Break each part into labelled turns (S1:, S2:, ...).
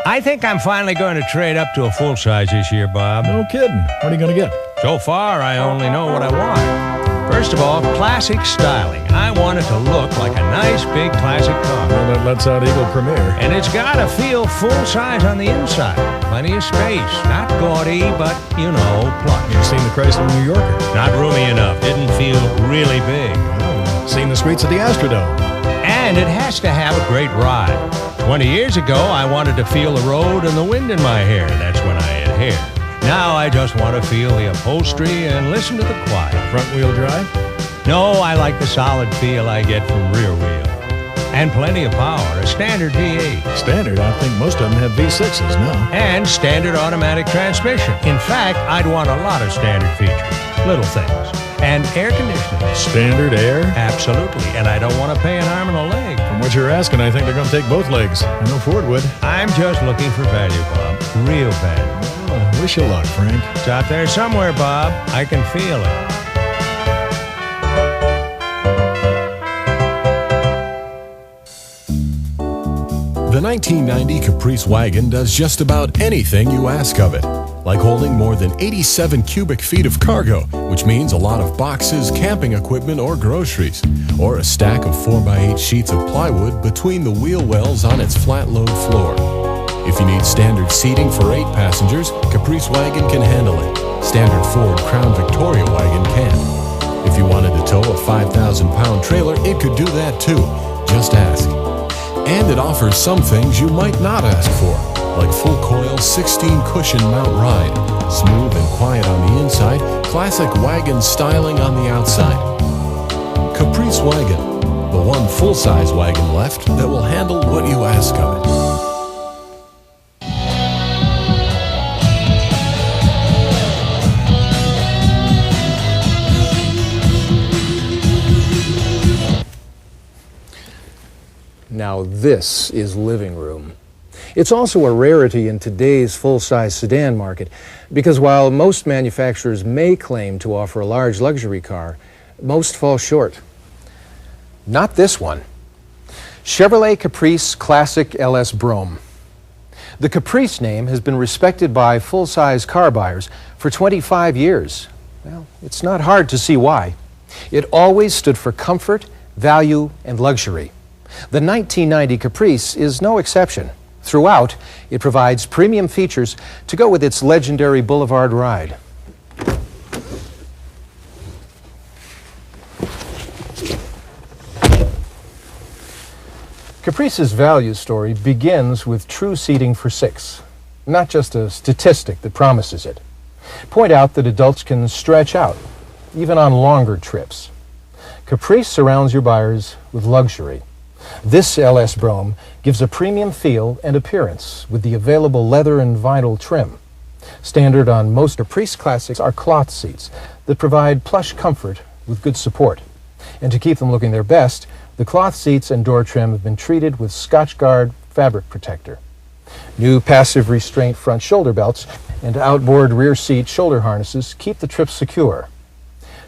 S1: I think I'm finally going to trade up to a full size this year, Bob.
S2: No kidding. What are you going to get?
S1: So far, I only know what I want. First of all, classic styling. I want it to look like a nice big classic car.
S2: Well, that lets out Eagle Premier.
S1: And it's got to feel full size on the inside. Plenty of space. Not gaudy, but, you know, plush.
S2: You've seen the Chrysler New Yorker.
S1: Not roomy enough. Didn't feel really big.
S2: Oh, seen the streets of the Astrodome.
S1: And it has to have a great ride. 20 years ago, I wanted to feel the road and the wind in my hair. That's when I had hair. Now I just want to feel the upholstery and listen to the quiet.
S2: Front-wheel drive?
S1: No, I like the solid feel I get from rear wheel. And plenty of power, a standard V8.
S2: Standard? I think most of them have V6s now.
S1: And standard automatic transmission. In fact, I'd want a lot of standard features. Little things. And air conditioning.
S2: Standard air?
S1: Absolutely. And I don't want to pay an arm and a leg.
S2: From what you're asking, I think they're going to take both legs. I know Ford would.
S1: I'm just looking for value, Bob. Real value.
S2: Well, wish you luck, Frank.
S1: It's out there somewhere, Bob. I can feel it.
S3: The 1990 Caprice wagon does just about anything you ask of it, like holding more than 87 cubic feet of cargo, which means a lot of boxes, camping equipment, or groceries, or a stack of 4x8 sheets of plywood between the wheel wells on its flat load floor. If you need standard seating for 8 passengers, Caprice wagon can handle it. Standard Ford Crown Victoria wagon can. If you wanted to tow a 5,000-pound trailer, it could do that too. Just ask. And it offers some things you might not ask for, like full coil 16 cushion mount ride, smooth and quiet on the inside, classic wagon styling on the outside. Caprice wagon, the one full-size wagon left that will handle what you ask of it.
S4: Now this is living room. It's also a rarity in today's full-size sedan market because while most manufacturers may claim to offer a large luxury car, most fall short. Not this one. Chevrolet Caprice Classic LS Brougham. The Caprice name has been respected by full-size car buyers for 25 years. Well, it's not hard to see why. It always stood for comfort, value, and luxury. The 1990 Caprice is no exception. Throughout, it provides premium features to go with its legendary boulevard ride. Caprice's value story begins with true seating for 6, not just a statistic that promises it. Point out that adults can stretch out, even on longer trips. Caprice surrounds your buyers with luxury. This LS Brougham gives a premium feel and appearance with the available leather and vinyl trim. Standard on most Caprice Classics are cloth seats that provide plush comfort with good support. And to keep them looking their best, the cloth seats and door trim have been treated with Scotchgard fabric protector. New passive restraint front shoulder belts and outboard rear seat shoulder harnesses keep the trip secure.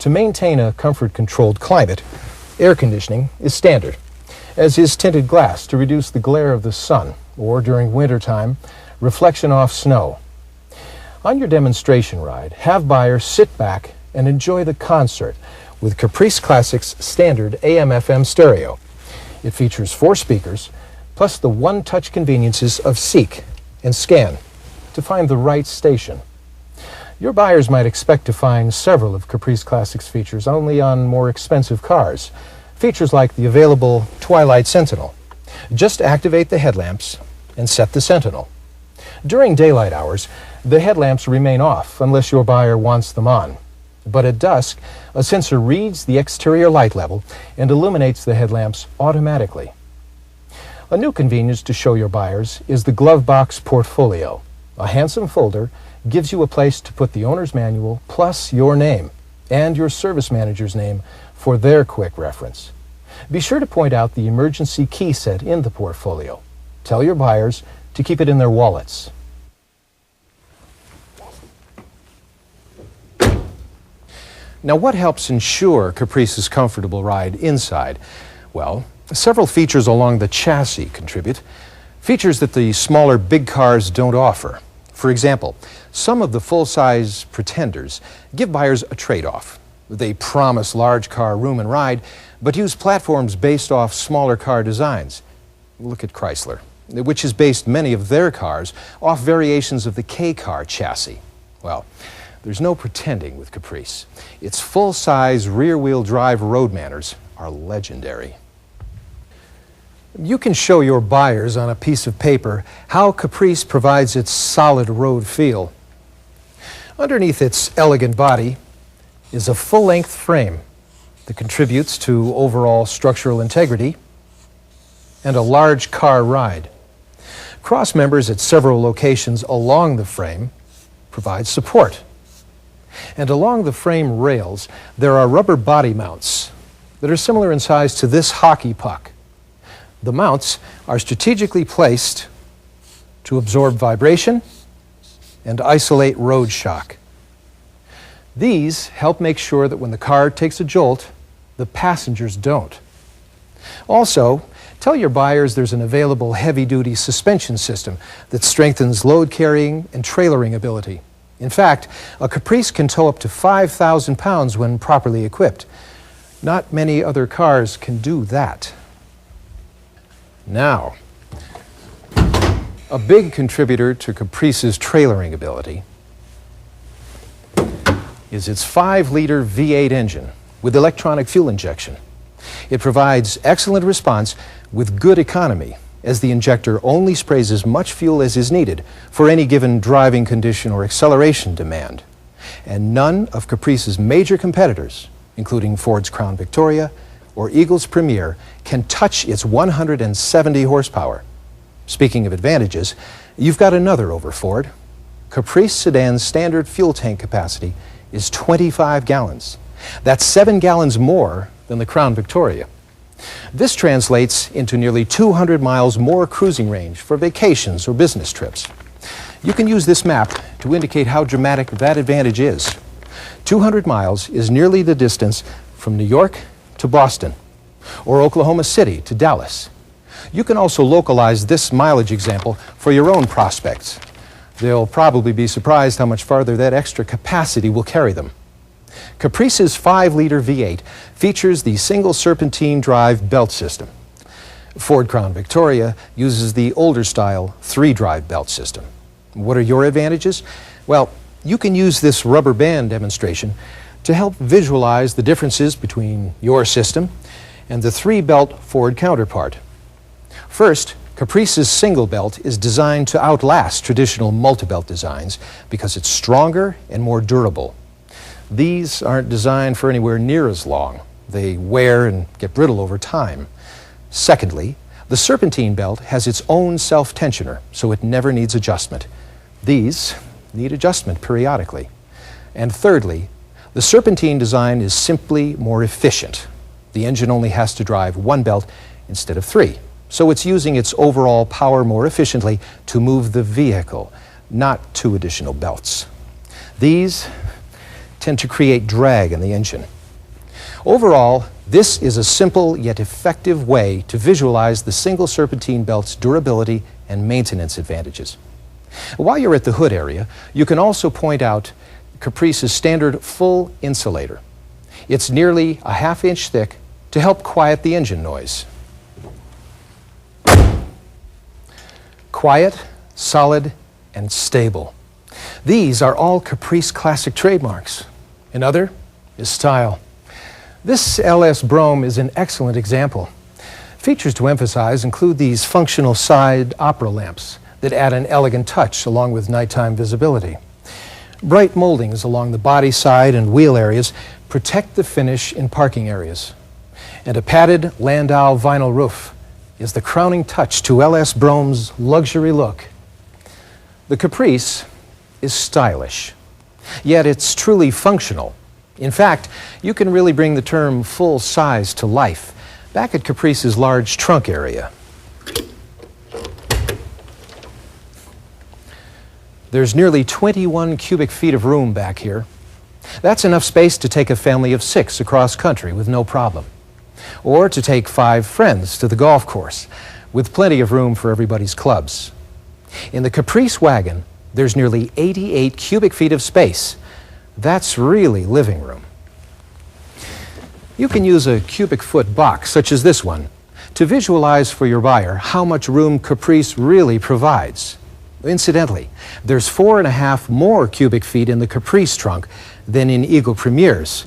S4: To maintain a comfort-controlled climate, air conditioning is standard, as is tinted glass to reduce the glare of the sun, or during wintertime, reflection off snow. On your demonstration ride, have buyers sit back and enjoy the concert with Caprice Classic's standard AM/FM stereo. It features 4 speakers, plus the one-touch conveniences of Seek and Scan to find the right station. Your buyers might expect to find several of Caprice Classic's features only on more expensive cars. Features like the available Twilight Sentinel. Just activate the headlamps and set the Sentinel. During daylight hours, the headlamps remain off unless your buyer wants them on. But at dusk, a sensor reads the exterior light level and illuminates the headlamps automatically. A new convenience to show your buyers is the Glove Box Portfolio. A handsome folder gives you a place to put the owner's manual plus your name and your service manager's name for their quick reference. Be sure to point out the emergency key set in the portfolio. Tell your buyers to keep it in their wallets. Now, what helps ensure Caprice's comfortable ride inside? Well, several features along the chassis contribute. Features that the smaller big cars don't offer. For example, some of the full-size Pretenders give buyers a trade-off. They promise large car room and ride, but use platforms based off smaller car designs. Look at Chrysler, which has based many of their cars off variations of the K-car chassis. Well, there's no pretending with Caprice. Its full-size rear-wheel drive road manners are legendary. You can show your buyers on a piece of paper how Caprice provides its solid road feel. Underneath its elegant body is a full-length frame that contributes to overall structural integrity and a large car ride. Cross members at several locations along the frame provide support. And along the frame rails, there are rubber body mounts that are similar in size to this hockey puck. The mounts are strategically placed to absorb vibration and isolate road shock. These help make sure that when the car takes a jolt, the passengers don't. Also, tell your buyers there's an available heavy-duty suspension system that strengthens load carrying and trailering ability. In fact, a Caprice can tow up to 5,000 pounds when properly equipped. Not many other cars can do that. Now, a big contributor to Caprice's trailering ability is its 5-liter V8 engine with electronic fuel injection. It provides excellent response with good economy, as the injector only sprays as much fuel as is needed for any given driving condition or acceleration demand. And none of Caprice's major competitors, including Ford's Crown Victoria or Eagle's Premier, can touch its 170 horsepower. Speaking of advantages, you've got another over Ford. Caprice sedan's standard fuel tank capacity is 25 gallons. That's 7 gallons more than the Crown Victoria. This translates into nearly 200 miles more cruising range for vacations or business trips. You can use this map to indicate how dramatic that advantage is. 200 miles is nearly the distance from New York to Boston, or Oklahoma City to Dallas. You can also localize this mileage example for your own prospects. They'll probably be surprised how much farther that extra capacity will carry them. Caprice's 5-liter V8 features the single serpentine drive belt system. Ford Crown Victoria uses the older style 3-drive belt system. What are your advantages? Well, you can use this rubber band demonstration to help visualize the differences between your system and the 3-belt Ford counterpart. First, Caprice's single belt is designed to outlast traditional multi-belt designs because it's stronger and more durable. These aren't designed for anywhere near as long. They wear and get brittle over time. Secondly, the serpentine belt has its own self-tensioner, so it never needs adjustment. These need adjustment periodically. And thirdly, the serpentine design is simply more efficient. The engine only has to drive 1 belt instead of 3. So it's using its overall power more efficiently to move the vehicle, not 2 additional belts. These tend to create drag in the engine. Overall, this is a simple yet effective way to visualize the single serpentine belt's durability and maintenance advantages. While you're at the hood area, you can also point out Caprice's standard full insulator. It's nearly a 1/2 inch thick to help quiet the engine noise. Quiet, solid, and stable. These are all Caprice classic trademarks. Another is style. This LS Brougham is an excellent example. Features to emphasize include these functional side opera lamps that add an elegant touch along with nighttime visibility. Bright moldings along the body side and wheel areas protect the finish in parking areas. And a padded Landau vinyl roof is the crowning touch to LS Brougham's luxury look. The Caprice is stylish, yet it's truly functional. In fact, you can really bring the term full size to life back at Caprice's large trunk area. There's nearly 21 cubic feet of room back here. That's enough space to take a family of 6 across country with no problem, or to take 5 friends to the golf course with plenty of room for everybody's clubs. In the Caprice wagon, there's nearly 88 cubic feet of space. That's really living room. You can use a cubic foot box, such as this one, to visualize for your buyer how much room Caprice really provides. Incidentally, there's 4.5 more cubic feet in the Caprice trunk than in Eagle Premier's.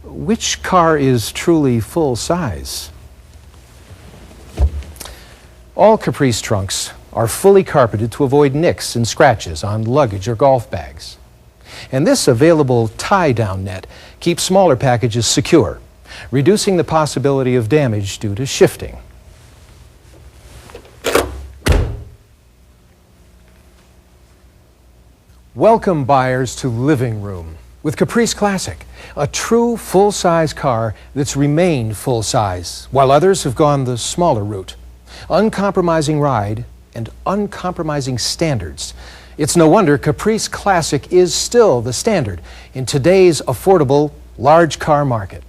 S4: Which car is truly full size? All Caprice trunks are fully carpeted to avoid nicks and scratches on luggage or golf bags. And this available tie-down net keeps smaller packages secure, reducing the possibility of damage due to shifting. Welcome buyers to living room with Caprice Classic, a true full-size car that's remained full-size, while others have gone the smaller route. Uncompromising ride and uncompromising standards. It's no wonder Caprice Classic is still the standard in today's affordable large car market.